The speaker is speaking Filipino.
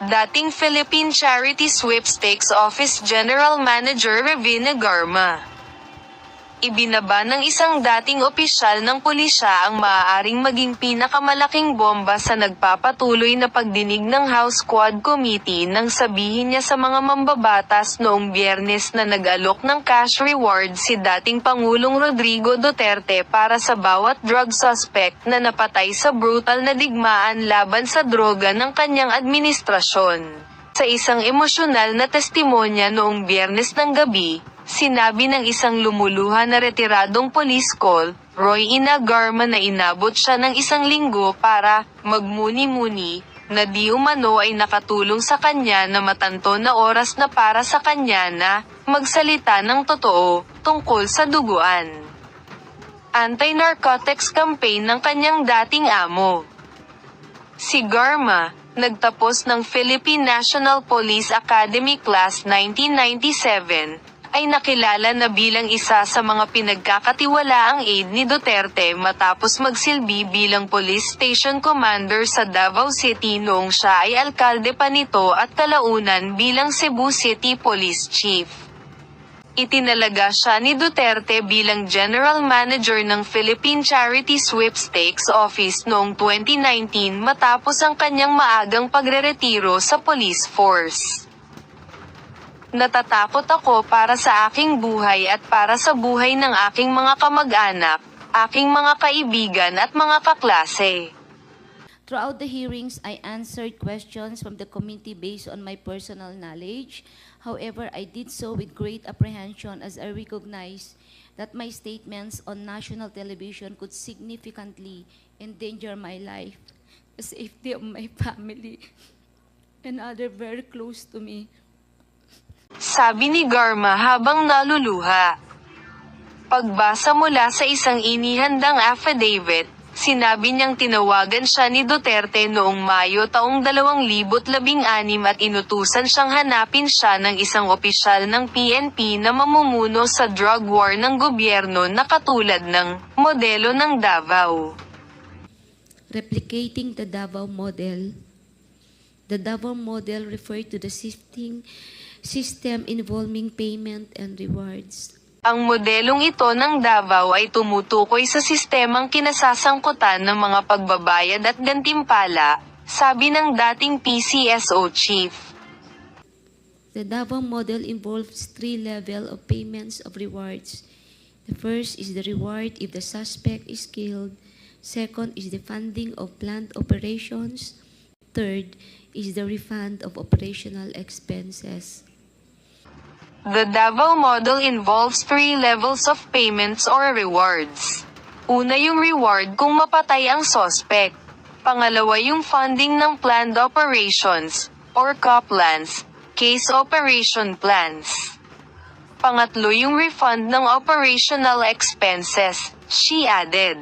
Dating Philippine Charity Sweepstakes Office General Manager Revina Garma. Ibinaba ng isang dating opisyal ng pulisya ang maaaring maging pinakamalaking bomba sa nagpapatuloy na pagdinig ng House Quad Committee nang sabihin niya sa mga mambabatas noong Biyernes na nag-alok ng cash reward si dating Pangulong Rodrigo Duterte para sa bawat drug suspect na napatay sa brutal na digmaan laban sa droga ng kanyang administrasyon. Sa isang emosyonal na testimonya noong Biyernes ng gabi, sinabi ng isang lumuluha na retiradong police call, Roy Ina Garma, na inabot siya ng isang linggo para magmuni-muni, na di umano ay nakatulong sa kanya na matanto na oras na para sa kanya na magsalita ng totoo tungkol sa duguan. Anti-narcotics campaign ng kanyang dating amo. Si Garma, nagtapos ng Philippine National Police Academy Class 1997, ay nakilala na bilang isa sa mga pinagkakatiwalaang aide ni Duterte matapos magsilbi bilang police station commander sa Davao City noong siya ay alkalde pa nito at kalaunan bilang Cebu City Police Chief. Itinalaga siya ni Duterte bilang General Manager ng Philippine Charity Sweepstakes Office noong 2019 matapos ang kanyang maagang pagreretiro sa police force. Natatakot ako para sa aking buhay at para sa buhay ng aking mga kamag-anak, aking mga kaibigan at mga kaklase. Throughout the hearings, I answered questions from the committee based on my personal knowledge. However, I did so with great apprehension as I recognized that my statements on national television could significantly endanger my life, the safety of my family, and other very close to me. Sabi ni Garma habang naluluha. Pagbasa mula sa isang inihandang affidavit, sinabi niyang tinawagan siya ni Duterte noong Mayo taong 2016 at inutusan siyang hanapin siya ng isang opisyal ng PNP na mamumuno sa drug war ng gobyerno na katulad ng modelo ng Davao. Replicating the Davao model. The Davao model referred to the system involving payment and rewards. Ang modelong ito ng Davao ay tumutukoy sa sistemang kinasasangkutan ng mga pagbabayad at gantimpala, sabi ng dating PCSO chief. The Davao model involves 3 levels of payments of rewards. The first is the reward if the suspect is killed. Second is the funding of planned operations. Third is the refund of operational expenses. The Davao model involves 3 levels of payments or rewards. Una yung reward kung mapatay ang suspect. Pangalawa yung funding ng planned operations, or COPLANs, case operation plans. Pangatlo yung refund ng operational expenses, she added.